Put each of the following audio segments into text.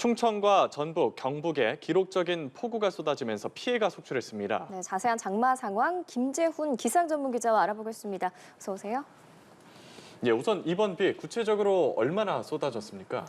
충청과 전북, 경북에 기록적인 폭우가 쏟아지면서 피해가 속출했습니다. 네, 자세한 장마 상황 김재훈 기상 전문 기자와 알아보겠습니다. 어서 오세요. 예, 우선 이번 비 구체적으로 얼마나 쏟아졌습니까?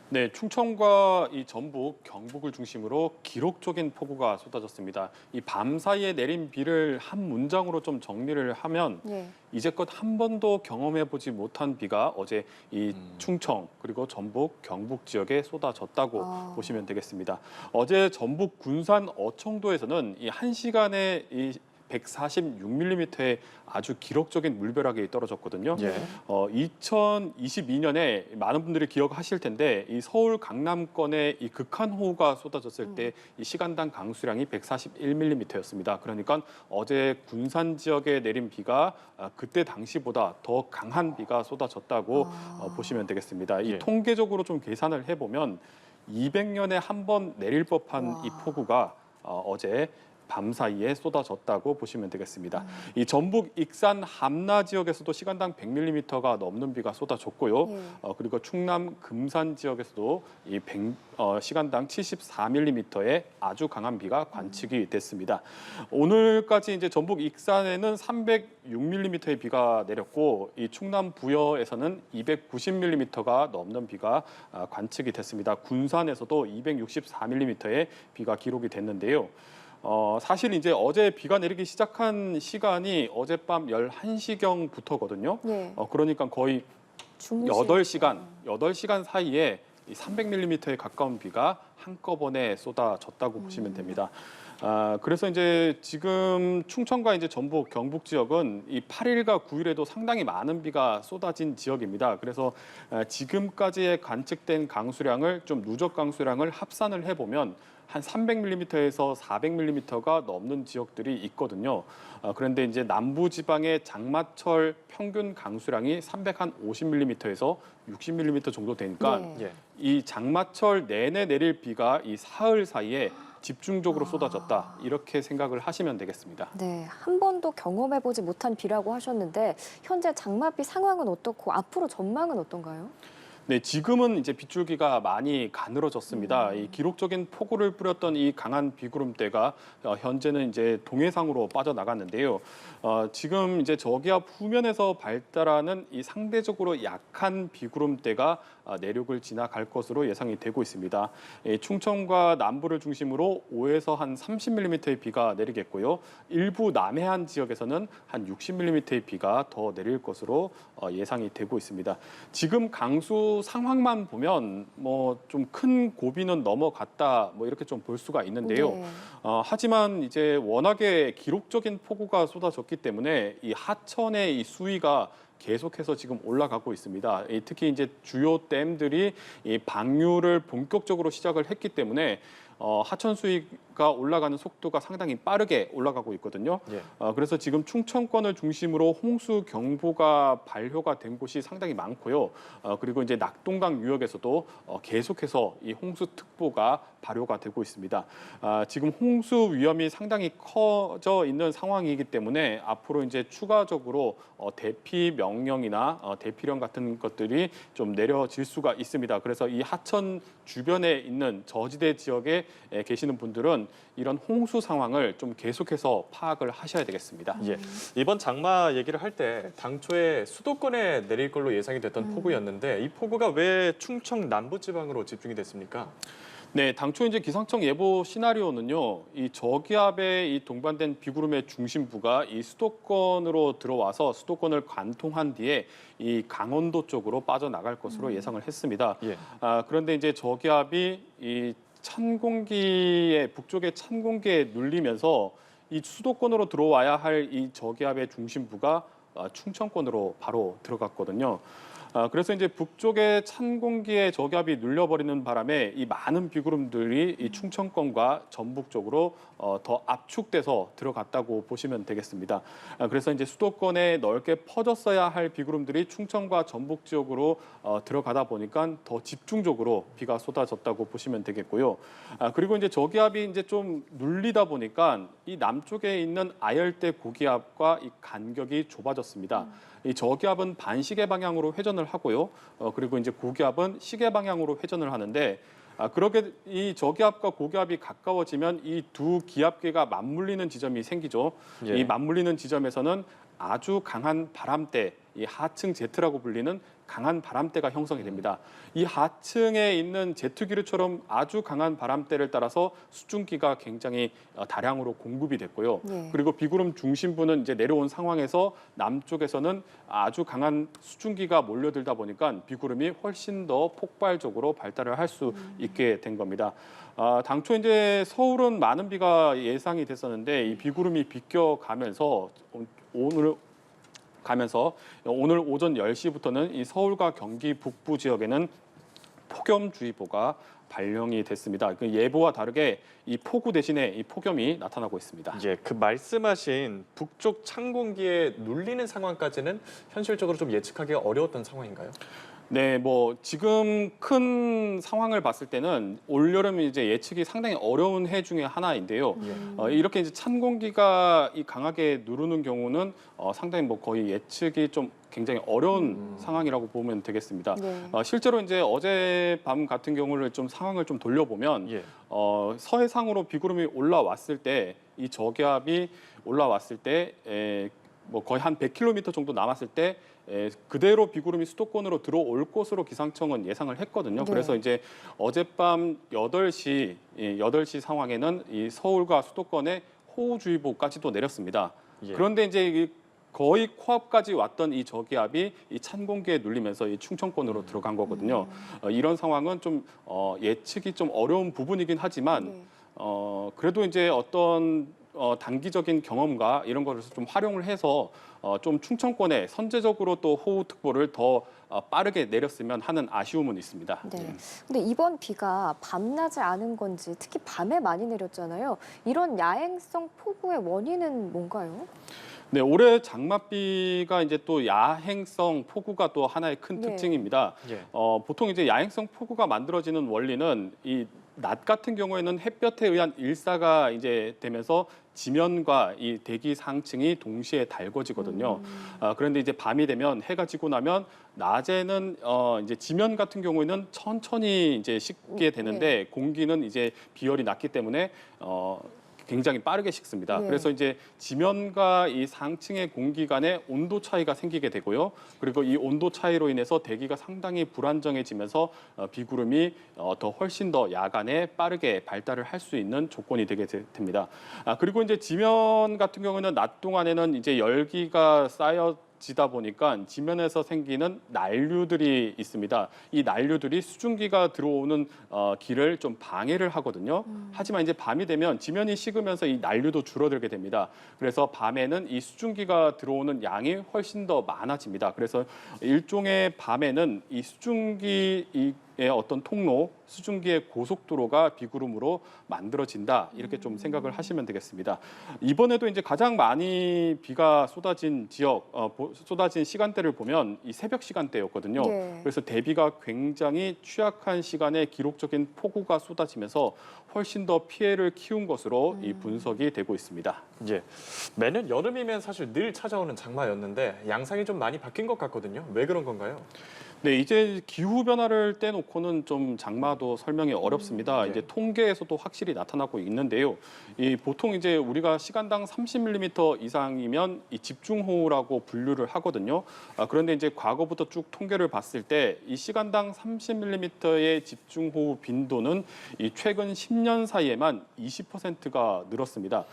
네, 충청과 이 전북, 경북을 중심으로 기록적인 폭우가 쏟아졌습니다. 이 밤 사이에 내린 비를 한 문장으로 좀 정리를 하면 예. 이제껏 한 번도 경험해보지 못한 비가 어제 이 충청 그리고 전북, 경북 지역에 쏟아졌다고 보시면 되겠습니다. 어제 전북 군산 어청도에서는 이 1시간에 이 146mm의 아주 기록적인 물벼락이 떨어졌거든요. 예. 2022년에 많은 분들이 기억하실 텐데 이 서울 강남권에 이 극한호우가 쏟아졌을 때 이 시간당 강수량이 141mm였습니다. 그러니까 어제 군산 지역에 내린 비가 그때 당시보다 더 강한 비가 쏟아졌다고 보시면 되겠습니다. 이 예. 통계적으로 좀 계산을 해보면 200년에 한 번 내릴 법한 이 폭우가 어제 밤 사이에 쏟아졌다고 보시면 되겠습니다. 이 전북 익산 함나 지역에서도 시간당 100mm가 넘는 비가 쏟아졌고요. 그리고 충남 금산 지역에서도 이 시간당 74mm의 아주 강한 비가 관측이 됐습니다. 오늘까지 이제 전북 익산에는 306mm의 비가 내렸고 이 충남 부여에서는 290mm가 넘는 비가 관측이 됐습니다. 군산에서도 264mm의 비가 기록이 됐는데요. 사실 이제 어제 비가 내리기 시작한 시간이 어젯밤 11시경부터거든요. 예. 그러니까 거의 주무실 8시간 사이에 300mm에 가까운 비가 한꺼번에 쏟아졌다고 보시면 됩니다. 그래서 이제 지금 충청과 이제 전북, 경북 지역은 이 8일과 9일에도 상당히 많은 비가 쏟아진 지역입니다. 그래서 지금까지의 관측된 강수량을 좀 누적 강수량을 합산을 해보면 한 300mm에서 400mm가 넘는 지역들이 있거든요. 그런데 이제 남부 지방의 장마철 평균 강수량이 350mm에서 60mm 정도 되니까 네. 이 장마철 내내 내릴 비가 이 사흘 사이에 집중적으로 쏟아졌다. 이렇게 생각을 하시면 되겠습니다. 네, 한 번도 경험해보지 못한 비라고 하셨는데 현재 장마비 상황은 어떻고 앞으로 전망은 어떤가요? 네, 지금은 이제 빗줄기가 많이 가늘어졌습니다. 이 기록적인 폭우를 뿌렸던 이 강한 비구름대가 현재는 이제 동해상으로 빠져나갔는데요. 지금 이제 저기압 후면에서 발달하는 이 상대적으로 약한 비구름대가 내륙을 지나갈 것으로 예상이 되고 있습니다. 충청과 남부를 중심으로 5에서 한 30mm의 비가 내리겠고요. 일부 남해안 지역에서는 한 60mm의 비가 더 내릴 것으로 예상이 되고 있습니다. 지금 강수 상황만 보면 뭐 좀 큰 고비는 넘어갔다 뭐 이렇게 좀 볼 수가 있는데요. 네. 하지만 이제 워낙에 기록적인 폭우가 쏟아졌기 때문에 이 하천의 이 수위가 계속해서 지금 올라가고 있습니다. 특히 이제 주요 댐들이 이 방류를 본격적으로 시작을 했기 때문에 하천 수위가 올라가는 속도가 상당히 빠르게 올라가고 있거든요. 예. 그래서 지금 충청권을 중심으로 홍수 경보가 발효가 된 곳이 상당히 많고요. 그리고 이제 낙동강 유역에서도 계속해서 이 홍수특보가 발효가 되고 있습니다. 지금 홍수 위험이 상당히 커져 있는 상황이기 때문에 앞으로 이제 추가적으로 대피 명령이나 대피령 같은 것들이 좀 내려질 수가 있습니다. 그래서 이 하천 주변에 있는 저지대 지역에 계시는 분들은 이런 홍수 상황을 좀 계속해서 파악을 하셔야 되겠습니다. 예. 이번 장마 얘기를 할 때 당초에 수도권에 내릴 걸로 예상이 됐던 폭우였는데 이 폭우가 왜 충청 남부 지방으로 집중이 됐습니까? 네, 당초 이제 기상청 예보 시나리오는요, 이 저기압에 이 동반된 비구름의 중심부가 이 수도권으로 들어와서 수도권을 관통한 뒤에 이 강원도 쪽으로 빠져나갈 것으로 예상을 했습니다. 예. 그런데 이제 저기압이 이 북쪽의 찬 공기에 눌리면서 이 수도권으로 들어와야 할 이 저기압의 중심부가 충청권으로 바로 들어갔거든요. 그래서 이제 북쪽의 찬 공기에 저기압이 눌려버리는 바람에 이 많은 비구름들이 이 충청권과 전북 쪽으로 더 압축돼서 들어갔다고 보시면 되겠습니다. 그래서 이제 수도권에 넓게 퍼졌어야 할 비구름들이 충청과 전북 지역으로 들어가다 보니까 더 집중적으로 비가 쏟아졌다고 보시면 되겠고요. 그리고 이제 저기압이 이제 좀 눌리다 보니까 이 남쪽에 있는 아열대 고기압과 이 간격이 좁아졌습니다. 이 저기압은 반시계 방향으로 회전을 하고요. 그리고 이제 고기압은 시계 방향으로 회전을 하는데 그렇게 이 저기압과 고기압이 가까워지면 이 두 기압계가 맞물리는 지점이 생기죠. 예. 이 맞물리는 지점에서는 아주 강한 바람대, 이 하층 제트라고 불리는 강한 바람대가 형성이 됩니다. 이 하층에 있는 제트기류처럼 아주 강한 바람대를 따라서 수증기가 굉장히 다량으로 공급이 됐고요. 예. 그리고 비구름 중심부는 이제 내려온 상황에서 남쪽에서는 아주 강한 수증기가 몰려들다 보니까 비구름이 훨씬 더 폭발적으로 발달을 할 수 있게 된 겁니다. 당초 이제 서울은 많은 비가 예상이 됐었는데 이 비구름이 비껴가면서 오늘 오전 10시부터는 이 서울과 경기 북부 지역에는 폭염주의보가 발령이 됐습니다. 그 예보와 다르게 이 폭우 대신에 이 폭염이 나타나고 있습니다. 예, 그 말씀하신 북쪽 찬 공기에 눌리는 상황까지는 현실적으로 좀 예측하기가 어려웠던 상황인가요? 네, 뭐 지금 큰 상황을 봤을 때는 올여름 이제 예측이 상당히 어려운 해 중에 하나인데요. 이렇게 이제 찬 공기가 이 강하게 누르는 경우는 상당히 뭐 거의 예측이 좀 굉장히 어려운 상황이라고 보면 되겠습니다. 네. 실제로 이제 어젯밤 같은 경우를 좀 상황을 좀 돌려보면 예. 서해상으로 비구름이 올라왔을 때 이 저기압이 올라왔을 때 뭐 거의 한 100km 정도 남았을 때 그대로 비구름이 수도권으로 들어올 것으로 기상청은 예상을 했거든요. 네. 그래서 이제 어젯밤 8시 상황에는 이 서울과 수도권에 호우주의보까지도 내렸습니다. 예. 그런데 이제 거의 코앞까지 왔던 이 저기압이 이 찬 공기에 눌리면서 이 충청권으로 들어간 거거든요. 이런 상황은 좀 예측이 좀 어려운 부분이긴 하지만 네. 그래도 이제 어떤 단기적인 경험과 이런 것을 좀 활용을 해서 좀 충청권에 선제적으로 또 호우특보를 더 빠르게 내렸으면 하는 아쉬움은 있습니다. 네. 근데 이번 비가 밤낮을 아는 건지 특히 밤에 많이 내렸잖아요. 이런 야행성 폭우의 원인은 뭔가요? 네, 올해 장맛비가 이제 또 야행성 폭우가 또 하나의 큰 네. 특징입니다. 예. 보통 이제 야행성 폭우가 만들어지는 원리는 이 낮 같은 경우에는 햇볕에 의한 일사가 이제 되면서 지면과 이 대기 상층이 동시에 달궈지거든요. 그런데 이제 밤이 되면 해가 지고 나면 낮에는 이제 지면 같은 경우에는 천천히 이제 식게 되는데 공기는 이제 비열이 낮기 때문에 굉장히 빠르게 식습니다. 네. 그래서 이제 지면과 이 상층의 공기 간의 온도 차이가 생기게 되고요. 그리고 이 온도 차이로 인해서 대기가 상당히 불안정해지면서 비구름이 훨씬 더 야간에 빠르게 발달을 할 수 있는 조건이 되게 됩니다. 그리고 이제 지면 같은 경우는 낮 동안에는 이제 열기가 쌓여지다 보니까 지면에서 생기는 난류들이 있습니다. 이 난류들이 수증기가 들어오는 길을 좀 방해를 하거든요. 하지만 이제 밤이 되면 지면이 식으면서 이 난류도 줄어들게 됩니다. 그래서 밤에는 이 수증기가 들어오는 양이 훨씬 더 많아집니다. 그래서 일종의 밤에는 이 수증기의 어떤 통로, 수증기의 고속도로가 비구름으로 만들어진다. 이렇게 좀 생각을 하시면 되겠습니다. 이번에도 이제 가장 많이 비가 쏟아진 지역, 쏟아진 시간대를 보면 이 새벽 시간대였거든요. 네. 그래서 대비가 굉장히 취약한 시간에 기록적인 폭우가 쏟아지면서 훨씬 더 피해를 키운 것으로 이 분석이 되고 있습니다. 예. 매년 여름이면 사실 늘 찾아오는 장마였는데 양상이 좀 많이 바뀐 것 같거든요. 왜 그런 건가요? 네, 이제 기후 변화를 떼놓고는 좀 장마도 설명이 어렵습니다. 네. 이제 통계에서도 확실히 나타나고 있는데요. 보통 이제 우리가 시간당 30mm 이상이면 이 집중호우라고 분류를 하거든요. 그런데 이제 과거부터 쭉 통계를 봤을 때 이 시간당 30mm의 집중호우 빈도는 이 최근 10년 사이에만 20%가 늘었습니다.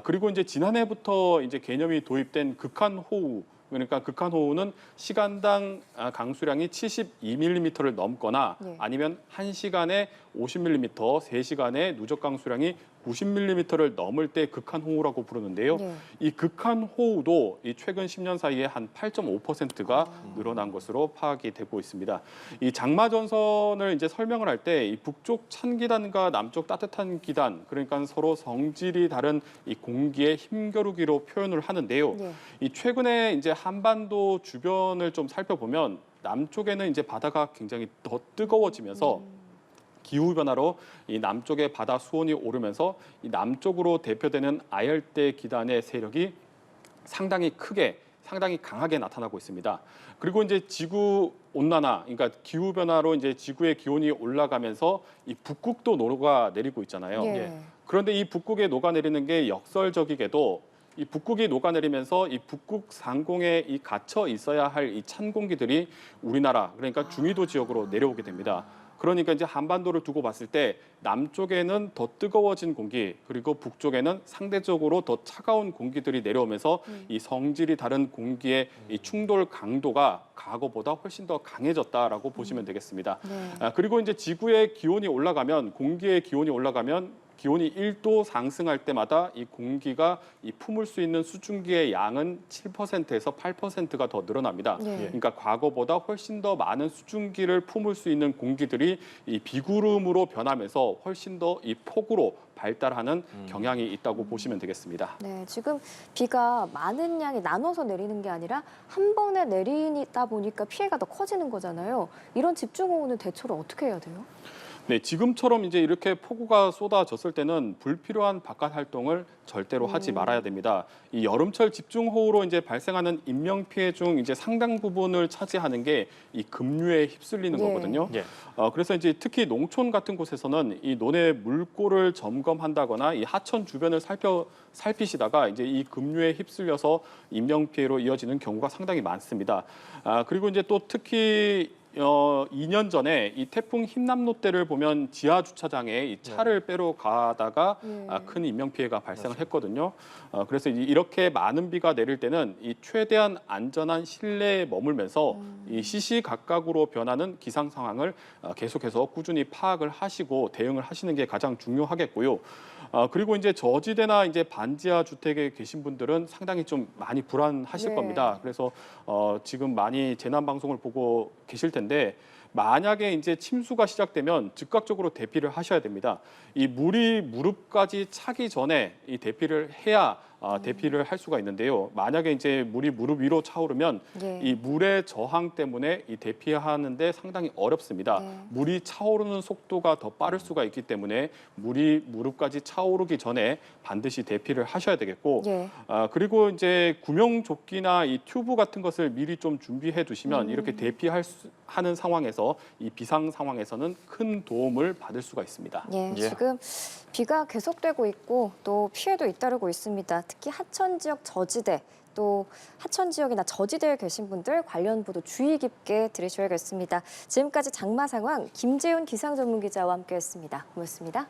그리고 이제 지난해부터 이제 개념이 도입된 극한호우. 그러니까 극한호우는 시간당 강수량이 72mm를 넘거나 네. 아니면 1시간에 50mm, 3시간에 누적 강수량이 90mm를 넘을 때 극한호우라고 부르는데요. 네. 이 극한호우도 이 최근 10년 사이에 한 8.5%가 늘어난 것으로 파악이 되고 있습니다. 이 장마전선을 이제 설명을 할 때 이 북쪽 찬 기단과 남쪽 따뜻한 기단, 그러니까 서로 성질이 다른 이 공기의 힘겨루기로 표현을 하는데요. 네. 이 최근에 이제 한반도 주변을 좀 살펴보면 남쪽에는 이제 바다가 굉장히 더 뜨거워지면서 기후 변화로 이 남쪽의 바다 수온이 오르면서 이 남쪽으로 대표되는 아열대 기단의 세력이 상당히 크게 상당히 강하게 나타나고 있습니다. 그리고 이제 지구 온난화, 그러니까 기후 변화로 이제 지구의 기온이 올라가면서 이 북극도 녹아내리고 있잖아요. 예. 그런데 이 북극에 녹아내리는 게 역설적이게도 이 북극이 녹아내리면서 이 북극 상공에 이 갇혀 있어야 할 이 찬 공기들이 우리나라, 그러니까 중위도 지역으로 내려오게 됩니다. 그러니까 이제 한반도를 두고 봤을 때 남쪽에는 더 뜨거워진 공기, 그리고 북쪽에는 상대적으로 더 차가운 공기들이 내려오면서 이 성질이 다른 공기의 이 충돌 강도가 과거보다 훨씬 더 강해졌다라고 보시면 되겠습니다. 네. 그리고 이제 지구의 기온이 올라가면, 공기의 기온이 올라가면 기온이 1도 상승할 때마다 이 공기가 이 품을 수 있는 수증기의 양은 7%에서 8%가 더 늘어납니다. 예. 그러니까 과거보다 훨씬 더 많은 수증기를 품을 수 있는 공기들이 이 비구름으로 변하면서 훨씬 더 이 폭우로 발달하는 경향이 있다고 보시면 되겠습니다. 네, 지금 비가 많은 양이 나눠서 내리는 게 아니라 한 번에 내리다 보니까 피해가 더 커지는 거잖아요. 이런 집중호우는 대처를 어떻게 해야 돼요? 네, 지금처럼 이제 이렇게 폭우가 쏟아졌을 때는 불필요한 바깥 활동을 절대로 하지 말아야 됩니다. 이 여름철 집중호우로 이제 발생하는 인명 피해 중 이제 상당 부분을 차지하는 게 이 급류에 휩쓸리는 예. 거거든요. 예. 그래서 이제 특히 농촌 같은 곳에서는 이 논의 물꼬를 점검한다거나 이 하천 주변을 살피시다가 이제 이 급류에 휩쓸려서 인명 피해로 이어지는 경우가 상당히 많습니다. 그리고 이제 또 특히 2년 전에 이 태풍 흰남노 때를 보면 지하 주차장에 이 차를 빼러 가다가 큰 인명 피해가 발생을 했거든요. 그래서 이렇게 많은 비가 내릴 때는 이 최대한 안전한 실내에 머물면서 이 시시각각으로 변하는 기상 상황을 계속해서 꾸준히 파악을 하시고 대응을 하시는 게 가장 중요하겠고요. 그리고 이제 저지대나 이제 반지하 주택에 계신 분들은 상당히 좀 많이 불안하실 네. 겁니다. 그래서 지금 많이 재난 방송을 보고 계실 텐데 만약에 이제 침수가 시작되면 즉각적으로 대피를 하셔야 됩니다. 이 물이 무릎까지 차기 전에 이 대피를 해야 대피를 할 수가 있는데요. 만약에 이제 물이 무릎 위로 차오르면 예. 이 물의 저항 때문에 이 대피하는데 상당히 어렵습니다. 네. 물이 차오르는 속도가 더 빠를 수가 있기 때문에 물이 무릎까지 차오르기 전에 반드시 대피를 하셔야 되겠고, 예. 그리고 이제 구명조끼나 이 튜브 같은 것을 미리 좀 준비해 두시면 이렇게 하는 상황에서 이 비상 상황에서는 큰 도움을 받을 수가 있습니다. 예, 예. 지금 비가 계속되고 있고 또 피해도 잇따르고 있습니다. 특히 하천 지역 저지대 또 하천 지역이나 저지대에 계신 분들 관련 보도 주의 깊게 들으셔야겠습니다. 지금까지 장마 상황 김재훈 기상 전문 기자와 함께했습니다. 고맙습니다.